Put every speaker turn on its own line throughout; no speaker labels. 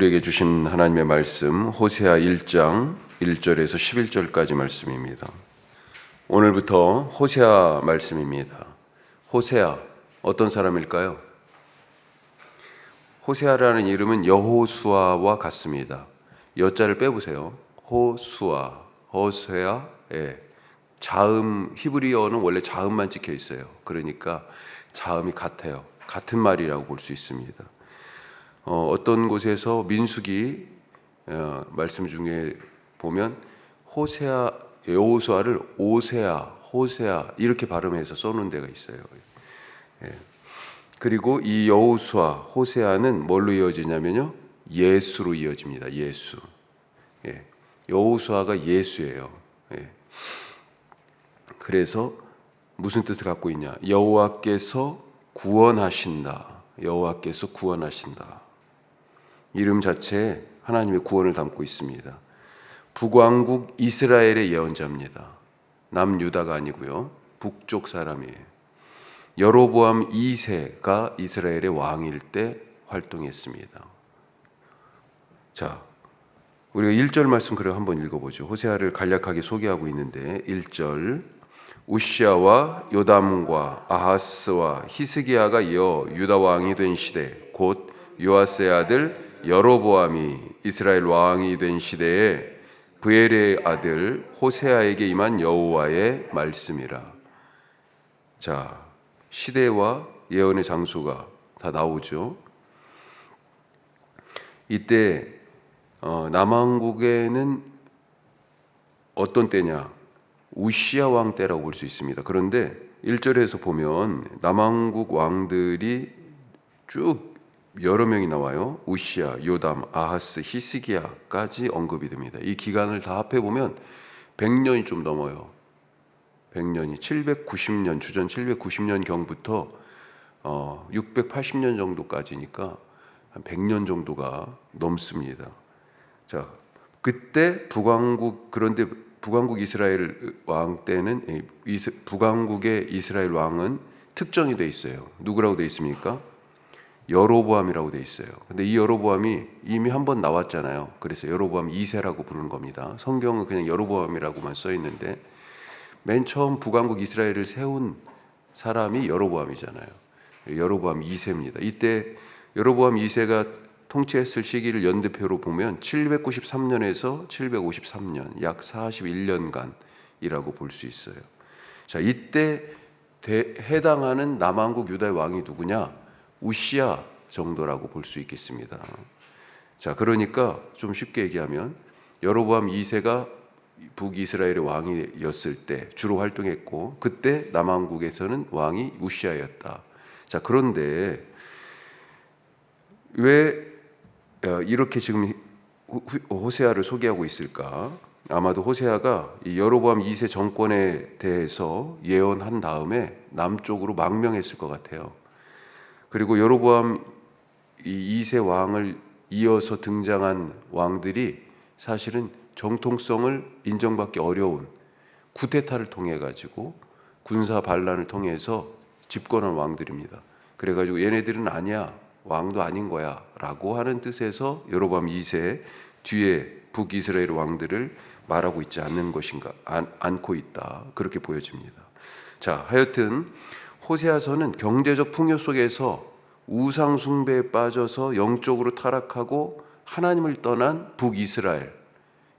우리에게 주신 하나님의 말씀 호세아 1장 1절에서 11절까지 말씀입니다. 오늘부터 호세아 말씀입니다. 호세아 어떤 사람일까요? 호세아라는 이름은 여호수아와 같습니다. 여자를 빼보세요. 호수아, 호세아, 자음, 히브리어는 원래 자음만 찍혀 있어요. 그러니까 자음이 같아요. 같은 말이라고 볼 수 있습니다. 어떤 곳에서 민수기 말씀 중에 보면 호세아, 여호수아를 오세아, 호세아 이렇게 발음해서 써놓은 데가 있어요. 그리고 이 여호수아, 호세아는 뭘로 이어지냐면요, 예수로 이어집니다. 예수. 여호수아가 예수예요. 그래서 무슨 뜻을 갖고 있냐? 여호와께서 구원하신다. 여호와께서 구원하신다. 이름 자체에 하나님의 구원을 담고 있습니다. 북왕국 이스라엘의 예언자입니다. 남유다가 아니고요, 북쪽 사람이에요. 여로보암 2세가 이스라엘의 왕일 때 활동했습니다. 자, 우리가 1절 말씀 그래 한번 읽어보죠. 호세아를 간략하게 소개하고 있는데 1절, 우시아와 요담과 아하스와 히스기야가 이어 유다 왕이 된 시대, 곧 요아스의 아들 여로보암이 이스라엘 왕이 된 시대에 브엘의 아들 호세아에게 임한 여호와의 말씀이라. 자, 시대와 예언의 장소가 다 나오죠. 이때 남왕국에는 어떤 때냐? 우시아 왕 때라고 볼 수 있습니다. 그런데 1절에서 보면 남왕국 왕들이 쭉 여러 명이 나와요. 우시아, 요담, 아하스, 히스기야까지 언급이 됩니다. 이 기간을 다 합해보면 100년이 좀 넘어요. 100년이 790년, 주전 790년 경부터 680년 정도까지니까 한 100년 정도가 넘습니다. 자, 그때 북왕국, 그런데 북왕국 이스라엘 왕 때는 북왕국의 이스라엘 왕은 특정이 돼 있어요. 누구라고 돼 있습니까? 여로보암이라고 돼 있어요. 근데 이 여로보암이 이미 한 번 나왔잖아요. 그래서 여로보암 2세라고 부르는 겁니다. 성경은 그냥 여로보암이라고만 써 있는데 맨 처음 북왕국 이스라엘을 세운 사람이 여로보암이잖아요. 여로보암 2세입니다. 이때 여로보암 2세가 통치했을 시기를 연대표로 보면 793년에서 753년, 약 41년간이라고 볼 수 있어요. 자, 이때 해당하는 남왕국 유다의 왕이 누구냐? 우시아 정도라고 볼 수 있겠습니다. 자, 그러니까 좀 쉽게 얘기하면 여로보암 2세가 북이스라엘의 왕이었을 때 주로 활동했고, 그때 남왕국에서는 왕이 우시아였다. 자, 그런데 왜 이렇게 지금 호세아를 소개하고 있을까? 아마도 호세아가 이 여로보암 2세 정권에 대해서 예언한 다음에 남쪽으로 망명했을 것 같아요. 그리고 여로보암 2세 왕을 이어서 등장한 왕들이 사실은 정통성을 인정받기 어려운 쿠데타를 통해 가지고 군사 반란을 통해서 집권한 왕들입니다. 그래가지고 얘네들은 아니야, 왕도 아닌 거야 라고 하는 뜻에서 여로보암 2세 뒤에 북이스라엘 왕들을 말하고 있지 않는 것인가, 않고 있다, 그렇게 보여집니다. 자, 하여튼 호세아서는 경제적 풍요 속에서 우상 숭배에 빠져서 영적으로 타락하고 하나님을 떠난 북이스라엘,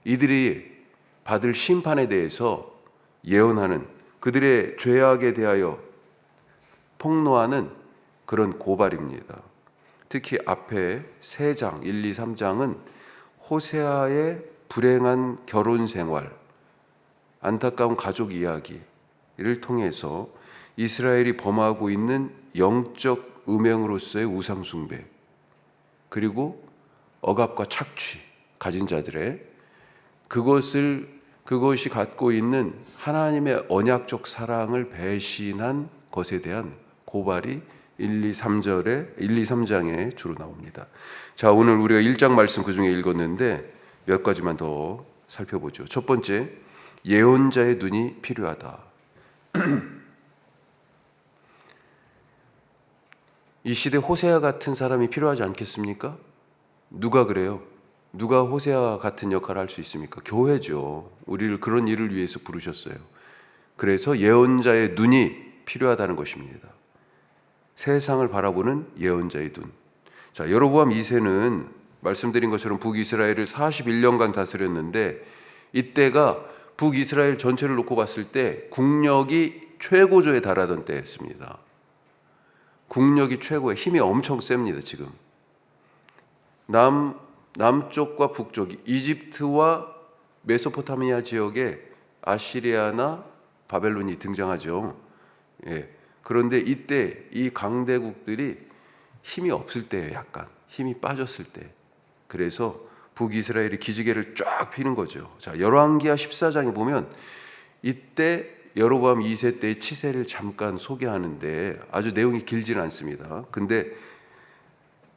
이들이 받을 심판에 대해서 예언하는, 그들의 죄악에 대하여 폭로하는 그런 고발입니다. 특히 앞에 3장, 1, 2, 3장은 호세아의 불행한 결혼 생활, 안타까운 가족 이야기를 통해서 이스라엘이 범하고 있는 영적 음행으로서의 우상 숭배, 그리고 억압과 착취 가진 자들의 그것이 갖고 있는 하나님의 언약적 사랑을 배신한 것에 대한 고발이 1, 2, 3장에 주로 나옵니다. 자, 오늘 우리가 1장 말씀 그 중에 읽었는데 몇 가지만 더 살펴보죠. 첫 번째, 예언자의 눈이 필요하다. 이 시대 호세아 같은 사람이 필요하지 않겠습니까? 누가 그래요? 누가 호세아 같은 역할을 할 수 있습니까? 교회죠. 우리를 그런 일을 위해서 부르셨어요. 그래서 예언자의 눈이 필요하다는 것입니다. 세상을 바라보는 예언자의 눈. 자, 여로보암 2세는 말씀드린 것처럼 북이스라엘을 41년간 다스렸는데, 이때가 북이스라엘 전체를 놓고 봤을 때 국력이 최고조에 달하던 때였습니다. 국력이 최고에 힘이 엄청 셉니다. 지금 남쪽과 북쪽, 이집트와 메소포타미아 지역에 아시리아나 바벨론이 등장하죠. 예. 그런데 이때 이 강대국들이 힘이 없을 때예요. 약간 힘이 빠졌을 때. 그래서 북이스라엘이 기지개를 쫙 피는 거죠. 자, 열왕기하 14장에 보면 이때 여로보암 2세 때의 치세를 잠깐 소개하는데 아주 내용이 길지는 않습니다. 근데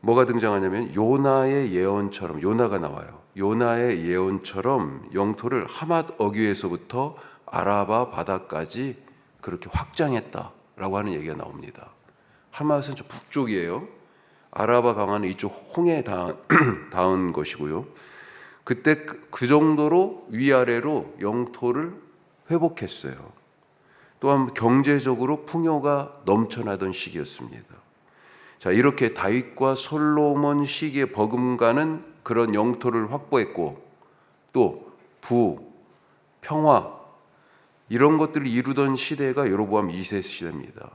뭐가 등장하냐면 요나의 예언처럼, 요나가 나와요. 요나의 예언처럼 영토를 하맛 어귀에서부터 아라바 바다까지 그렇게 확장했다라고 하는 얘기가 나옵니다. 하맛은 저 북쪽이에요. 아라바 강은 이쪽 홍해에 닿은 것이고요. 그때 그 정도로 위아래로 영토를 회복했어요. 또한 경제적으로 풍요가 넘쳐나던 시기였습니다. 자, 이렇게 다윗과 솔로몬 시기에 버금가는 그런 영토를 확보했고, 또 평화 이런 것들을 이루던 시대가 여로보암 2세 시대입니다.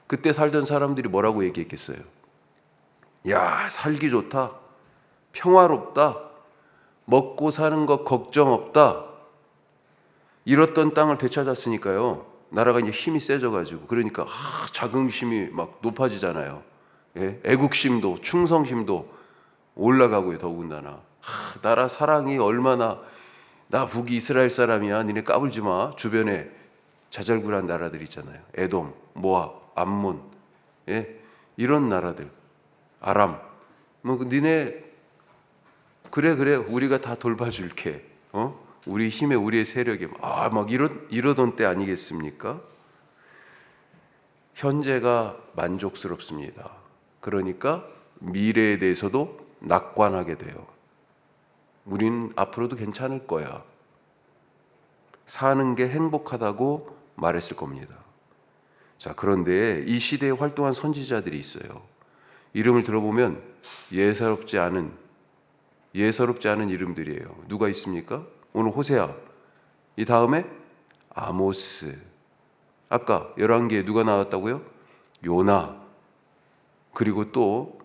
그때 살던 사람들이 뭐라고 얘기했겠어요? 야, 살기 좋다, 평화롭다, 먹고 사는 것 걱정 없다. 잃었던 땅을 되찾았으니까요, 나라가 이제 힘이 세져가지고, 그러니까 자긍심이 막 높아지잖아요. 예? 애국심도 충성심도 올라가고요. 더군다나 나라 사랑이 얼마나, 나 북이 이스라엘 사람이야, 니네 까불지 마. 주변에 자잘구레한 나라들 있잖아요. 에돔, 모압, 암몬, 예? 이런 나라들, 아람, 뭐 니네 그래 우리가 다 돌봐줄게. 우리 힘에 우리의 세력에 막 이러던 때 아니겠습니까? 현재가 만족스럽습니다. 그러니까 미래에 대해서도 낙관하게 돼요. 우리는 앞으로도 괜찮을 거야. 사는 게 행복하다고 말했을 겁니다. 자, 그런데 이 시대에 활동한 선지자들이 있어요. 이름을 들어보면 예사롭지 않은 이름들이에요. 누가 있습니까? 오늘 호세아, 이 다음에 아모스, 아까 열왕기에 누가 나왔다고요? 요나. 그리고 또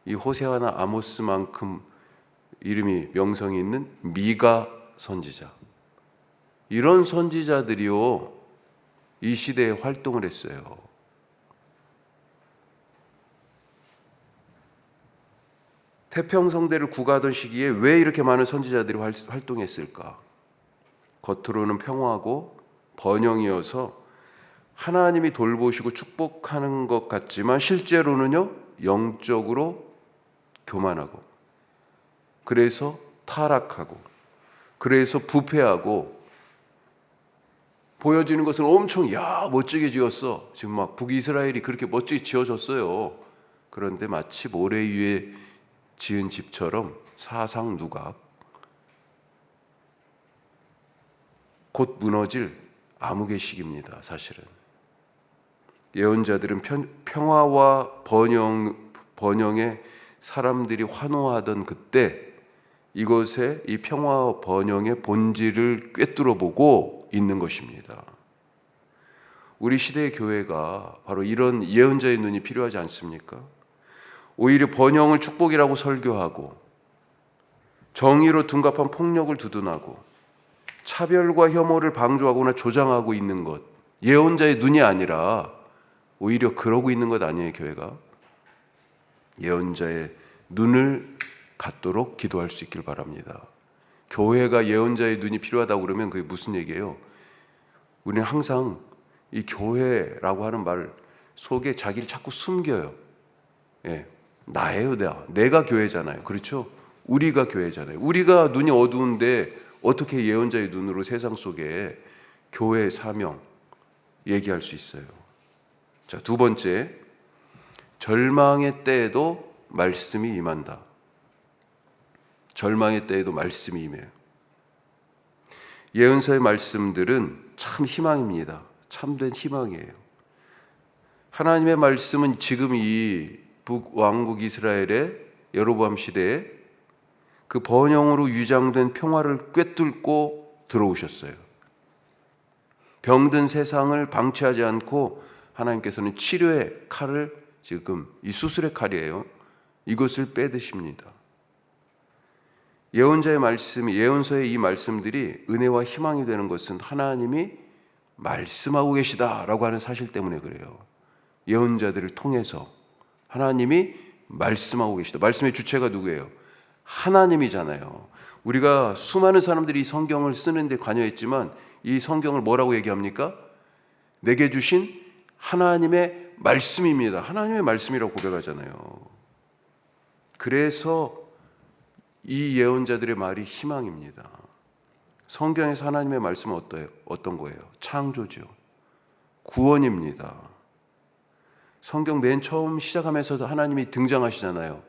이 호세아나 아모스만큼 이름이 명성이 있는 미가 선지자. 이런 선지자들이요, 이 시대에 활동을 했어요. 태평성대를 구가하던 시기에 왜 이렇게 많은 선지자들이 활동했을까? 겉으로는 평화고 번영이어서 하나님이 돌보시고 축복하는 것 같지만 실제로는요, 영적으로 교만하고, 그래서 타락하고, 그래서 부패하고, 보여지는 것은 엄청 멋지게 지었어. 지금 막 북이스라엘이 그렇게 멋지게 지어졌어요. 그런데 마치 모래 위에 지은 집처럼 사상 누각, 곧 무너질 암흑의식입니다. 사실은 예언자들은 평화와 번영에 사람들이 환호하던 그때 이것에 이 평화와 번영의 본질을 꿰뚫어 보고 있는 것입니다. 우리 시대의 교회가 바로 이런 예언자의 눈이 필요하지 않습니까? 오히려 번영을 축복이라고 설교하고, 정의로 둔갑한 폭력을 두둔하고, 차별과 혐오를 방조하거나 조장하고 있는 것, 예언자의 눈이 아니라 오히려 그러고 있는 것 아니에요, 교회가? 예언자의 눈을 갖도록 기도할 수 있길 바랍니다. 교회가 예언자의 눈이 필요하다고 그러면 그게 무슨 얘기예요? 우리는 항상 이 교회라고 하는 말 속에 자기를 자꾸 숨겨요. 예, 나예요, 내가 교회잖아요. 그렇죠? 우리가 교회잖아요. 우리가 눈이 어두운데 어떻게 예언자의 눈으로 세상 속에 교회의 사명 얘기할 수 있어요? 자, 두 번째, 절망의 때에도 말씀이 임한다. 절망의 때에도 말씀이 임해요. 예언서의 말씀들은 참 희망입니다. 참된 희망이에요. 하나님의 말씀은 지금 이 북왕국 이스라엘의 여로보암 시대에 그 번영으로 위장된 평화를 꿰뚫고 들어오셨어요. 병든 세상을 방치하지 않고 하나님께서는 치료의 칼을, 지금 이 수술의 칼이에요, 이것을 빼드십니다. 예언자의 말씀, 예언서의 이 말씀들이 은혜와 희망이 되는 것은 하나님이 말씀하고 계시다라고 하는 사실 때문에 그래요. 예언자들을 통해서 하나님이 말씀하고 계시다. 말씀의 주체가 누구예요? 하나님이잖아요. 우리가 수많은 사람들이 이 성경을 쓰는데 관여했지만 이 성경을 뭐라고 얘기합니까? 내게 주신 하나님의 말씀입니다. 하나님의 말씀이라고 고백하잖아요. 그래서 이 예언자들의 말이 희망입니다. 성경에서 하나님의 말씀은 어떤 거예요? 창조죠. 구원입니다. 성경 맨 처음 시작하면서도 하나님이 등장하시잖아요.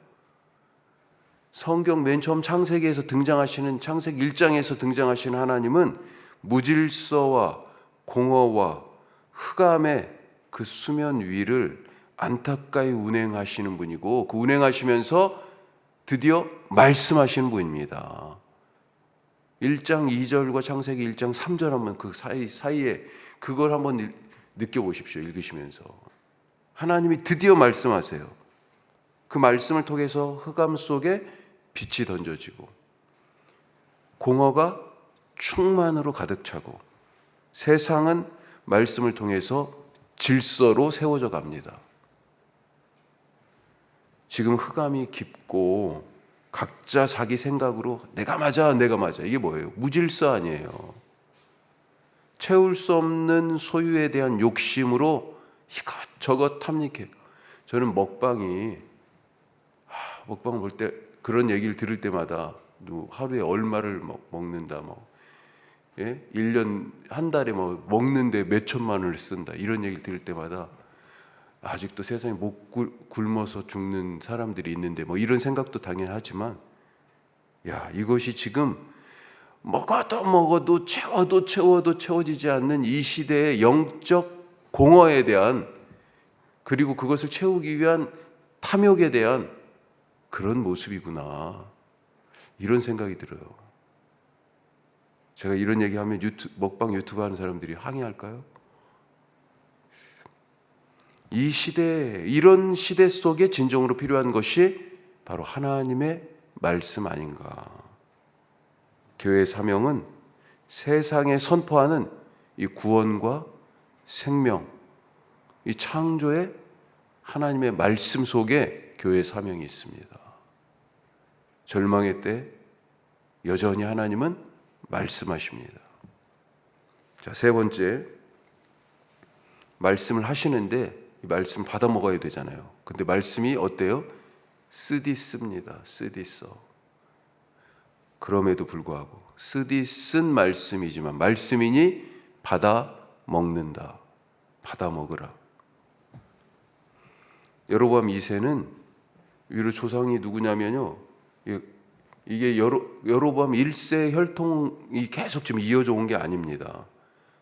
성경 맨 처음 창세기에서 등장하시는, 창세기 1장에서 등장하시는 하나님은 무질서와 공허와 흑암의 그 수면 위를 안타까이 운행하시는 분이고, 그 운행하시면서 드디어 말씀하시는 분입니다. 1장 2절과 창세기 1장 3절 한번 그 사이에 그걸 한번 느껴보십시오. 읽으시면서 하나님이 드디어 말씀하세요. 그 말씀을 통해서 흑암 속에 빛이 던져지고 공허가 충만으로 가득 차고 세상은 말씀을 통해서 질서로 세워져 갑니다. 지금 흑암이 깊고 각자 자기 생각으로 내가 맞아 이게 뭐예요? 무질서 아니에요. 채울 수 없는 소유에 대한 욕심으로 이것저것 탐닉해요. 저는 먹방을 볼 때 그런 얘기를 들을 때마다 하루에 얼마를 먹는다, 1년 한 달에 먹는데 몇 천만 원을 쓴다, 이런 얘기를 들을 때마다 아직도 세상에 못 굶어서 죽는 사람들이 있는데 이런 생각도 당연히 하지만, 이것이 지금 먹어도 채워도 채워지지 않는 이 시대의 영적 공허에 대한, 그리고 그것을 채우기 위한 탐욕에 대한 그런 모습이구나, 이런 생각이 들어요. 제가 이런 얘기하면 먹방 유튜브 하는 사람들이 항의할까요? 이 시대, 이런 시대 속에 진정으로 필요한 것이 바로 하나님의 말씀 아닌가. 교회의 사명은 세상에 선포하는 이 구원과 생명, 이 창조의 하나님의 말씀 속에 교회의 사명이 있습니다. 절망의 때 여전히 하나님은 말씀하십니다. 자, 세 번째, 말씀을 하시는데 이 말씀 받아 먹어야 되잖아요. 근데 말씀이 어때요? 쓰디씁니다. 쓰디써. 그럼에도 불구하고 쓰디쓴 말씀이지만 말씀이니 받아 먹는다. 받아 먹으라. 여로보암 2세는 위로 조상이 누구냐면요, 이게 여로보암 1세 혈통이 계속 지금 이어져 온 게 아닙니다.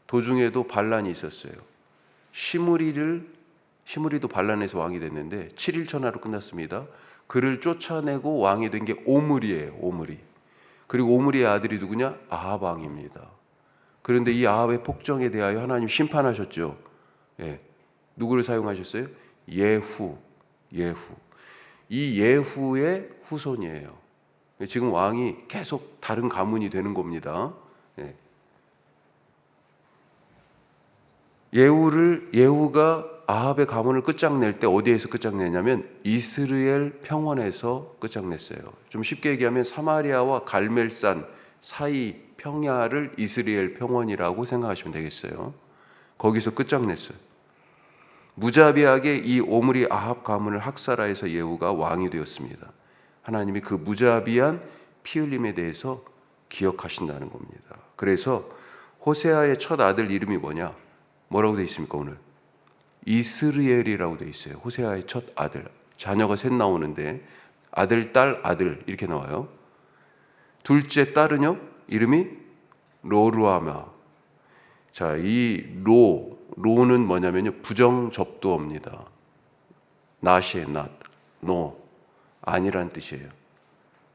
도중에도 반란이 있었어요. 시므리도 반란에서 왕이 됐는데 7일 전하로 끝났습니다. 그를 쫓아내고 왕이 된 게 오므리예요. 오므리. 그리고 오므리의 아들이 누구냐? 아합 왕입니다. 그런데 이 아합의 폭정에 대하여 하나님 심판하셨죠. 누구를 사용하셨어요? 예후. 이 예후의 후손이에요. 지금 왕이 계속 다른 가문이 되는 겁니다. 예후가 아합의 가문을 끝장낼 때 어디에서 끝장내냐면 이스라엘 평원에서 끝장냈어요. 좀 쉽게 얘기하면 사마리아와 갈멜산 사이 평야를 이스라엘 평원이라고 생각하시면 되겠어요. 거기서 끝장냈어요. 무자비하게 이 오므리 아합 가문을 학살하여서 예후가 왕이 되었습니다. 하나님이 그 무자비한 피 흘림에 대해서 기억하신다는 겁니다. 그래서 호세아의 첫 아들 이름이 뭐라고 되어 있습니까? 오늘 이스라엘이라고 되어 있어요. 호세아의 첫 아들. 자녀가 셋 나오는데 아들, 딸, 아들 이렇게 나와요. 둘째 딸은요, 이름이 로루아마. 자, 이 로는 뭐냐면요, 부정접두어입니다. not이에요, not, no, 아니란 뜻이에요.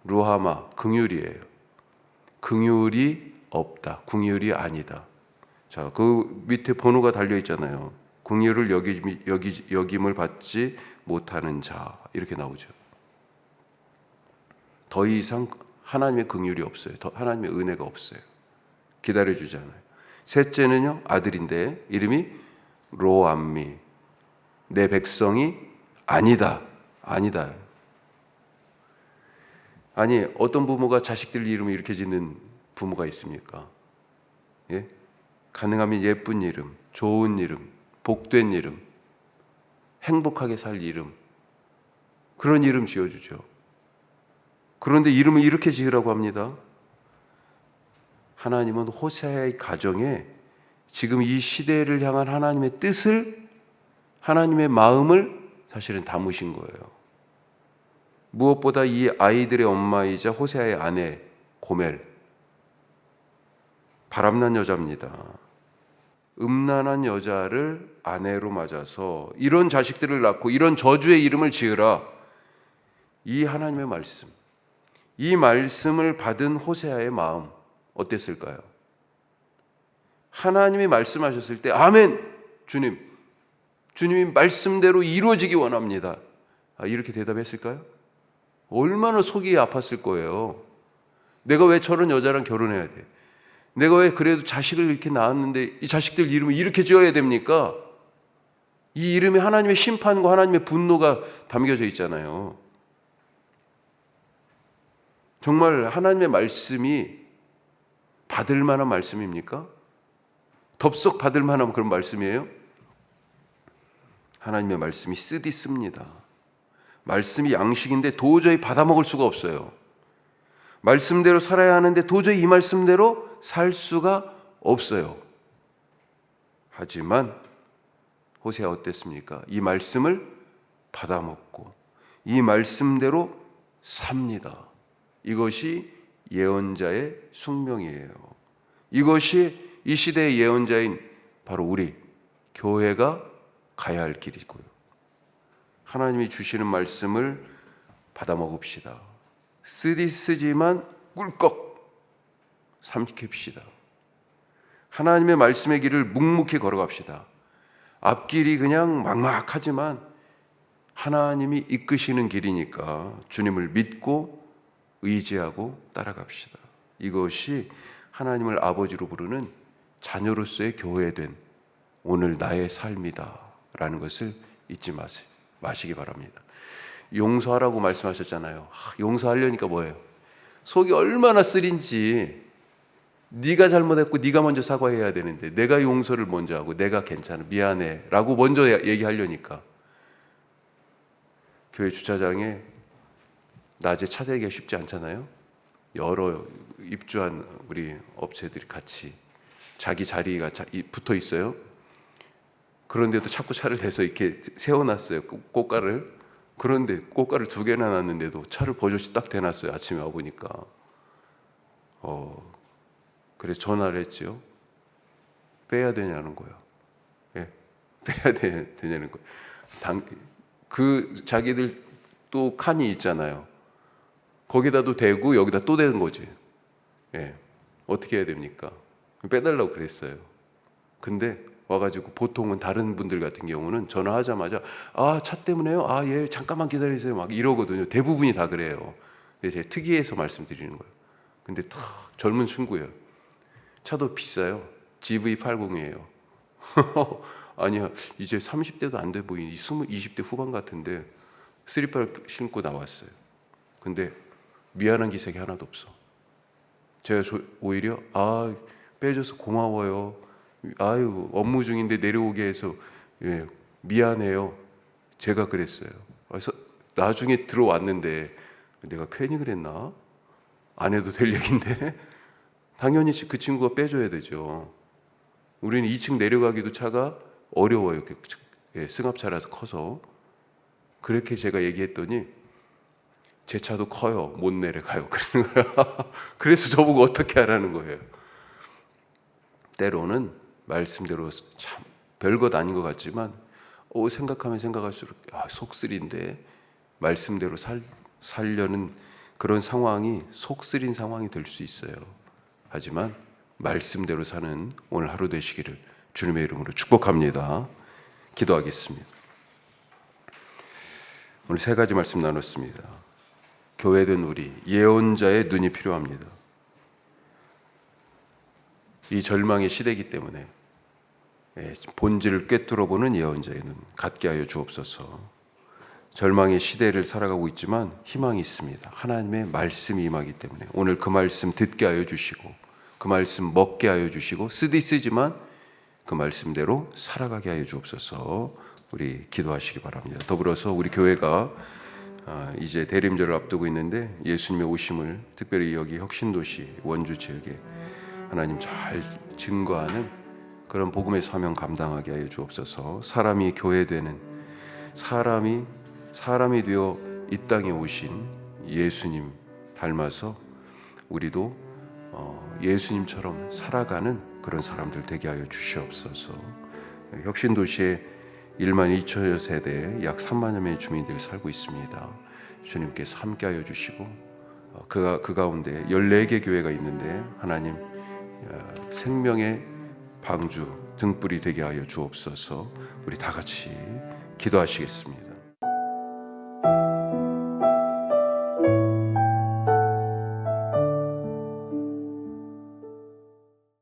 루하마, 긍휼이에요. 긍휼이 없다, 긍휼이 아니다. 자, 그 밑에 번호가 달려 있잖아요. 긍휼을 여김을 받지 못하는 자, 이렇게 나오죠. 더 이상 하나님의 긍휼이 없어요. 더 하나님의 은혜가 없어요. 기다려주지 않아요. 셋째는요, 아들인데 이름이 로암미. 내 백성이 아니다. 아니다. 아니, 어떤 부모가 자식들 이름을 이렇게 짓는 부모가 있습니까? 예? 가능하면 예쁜 이름, 좋은 이름, 복된 이름, 행복하게 살 이름, 그런 이름 지어주죠. 그런데 이름을 이렇게 지으라고 합니다. 하나님은 호세아의 가정에 지금 이 시대를 향한 하나님의 뜻을, 하나님의 마음을 사실은 담으신 거예요. 무엇보다 이 아이들의 엄마이자 호세아의 아내 고멜, 바람난 여자입니다. 음란한 여자를 아내로 맞아서 이런 자식들을 낳고 이런 저주의 이름을 지으라. 이 하나님의 말씀, 이 말씀을 받은 호세아의 마음 어땠을까요? 하나님이 말씀하셨을 때 아멘, 주님이 말씀대로 이루어지기 원합니다. 이렇게 대답했을까요? 얼마나 속이 아팠을 거예요. 내가 왜 저런 여자랑 결혼해야 돼? 내가 왜 그래도 자식을 이렇게 낳았는데 이 자식들 이름을 이렇게 지어야 됩니까? 이 이름에 하나님의 심판과 하나님의 분노가 담겨져 있잖아요. 정말 하나님의 말씀이 받을 만한 말씀입니까? 덥석 받을 만한 그런 말씀이에요? 하나님의 말씀이 쓰디씁니다. 말씀이 양식인데 도저히 받아먹을 수가 없어요. 말씀대로 살아야 하는데 도저히 이 말씀대로 살 수가 없어요. 하지만 호세아 어땠습니까? 이 말씀을 받아먹고 이 말씀대로 삽니다. 이것이 예언자의 숙명이에요. 이것이 이 시대의 예언자인 바로 우리 교회가 가야 할 길이고요. 하나님이 주시는 말씀을 받아 먹읍시다. 쓰지만 꿀꺽 삼킵시다. 하나님의 말씀의 길을 묵묵히 걸어갑시다. 앞길이 그냥 막막하지만 하나님이 이끄시는 길이니까 주님을 믿고 의지하고 따라갑시다. 이것이 하나님을 아버지로 부르는 자녀로서의 교회된 오늘 나의 삶이다 라는 것을 잊지 마시기 바랍니다. 용서하라고 말씀하셨잖아요. 용서하려니까 뭐예요? 속이 얼마나 쓰린지. 네가 잘못했고 네가 먼저 사과해야 되는데 내가 용서를 먼저 하고 내가 괜찮아 미안해 라고 먼저 얘기하려니까. 교회 주차장에 낮에 차 대기가 쉽지 않잖아요. 여러 입주한 우리 업체들이 같이 자기 자리가 붙어 있어요. 그런데도 자꾸 차를 대서 이렇게 세워놨어요. 꽃가를. 그런데 꽃가를 2개나 놨는데도 차를 버젓이 딱 대놨어요. 아침에 와보니까. 그래서 전화를 했죠. 빼야 되냐는 거예요. 예, 빼야 되냐는 거예요. 그 자기들 또 칸이 있잖아요. 거기다도 대고 여기다 또 대는 거지. 예, 어떻게 해야 됩니까? 빼달라고 그랬어요. 근데 와가지고 보통은 다른 분들 같은 경우는 전화하자마자 차 때문에요? 예, 잠깐만 기다리세요. 막 이러거든요. 대부분이 다 그래요. 근데 제가 특이해서 말씀드리는 거예요. 근데 다 젊은 친구예요. 차도 비싸요. GV80이에요. 아니야, 이제 30대도 안 돼 보이니 20대 후반 같은데 슬리퍼를 신고 나왔어요. 근데 미안한 기색이 하나도 없어. 제가 오히려 빼줘서 고마워요. 아유, 업무 중인데 내려오게 해서 미안해요. 제가 그랬어요. 그래서 나중에 들어왔는데 내가 괜히 그랬나? 안 해도 될 얘기인데 당연히 그 친구가 빼줘야 되죠. 우리는 2층 내려가기도 차가 어려워요. 승합차라서 커서. 그렇게 제가 얘기했더니 제 차도 커요. 못 내려가요. 그러는 거야. 그래서 저보고 어떻게 하라는 거예요. 때로는 말씀대로 참 별것 아닌 것 같지만 생각하면 생각할수록 속쓰린데 말씀대로 살려는 그런 상황이 속쓰린 상황이 될 수 있어요. 하지만 말씀대로 사는 오늘 하루 되시기를 주님의 이름으로 축복합니다. 기도하겠습니다. 오늘 세 가지 말씀 나눴습니다. 교회된 우리 예언자의 눈이 필요합니다. 이 절망의 시대이기 때문에 본질을 꿰뚫어보는 예언자의 눈 갖게 하여 주옵소서. 절망의 시대를 살아가고 있지만 희망이 있습니다. 하나님의 말씀이 임하기 때문에 오늘 그 말씀 듣게 하여 주시고 그 말씀 먹게 하여 주시고 쓰지만 그 말씀대로 살아가게 하여 주옵소서. 우리 기도하시기 바랍니다. 더불어서 우리 교회가 이제 대림절을 앞두고 있는데 예수님의 오심을 특별히 여기 혁신도시 원주 지역에 하나님 잘 증거하는 그런 복음의 사명 감당하게 하여 주옵소서. 사람이 교회되는 사람이 되어 이 땅에 오신 예수님 닮아서 우리도 예수님처럼 살아가는 그런 사람들 되게 하여 주시옵소서. 혁신도시에 1만 2천여 세대 약 3만여 명의 주민들이 살고 있습니다. 주님께서 함께하여 주시고 그 가운데 14개 교회가 있는데 하나님 생명의 방주 등불이 되게 하여 주옵소서. 우리 다 같이 기도하시겠습니다.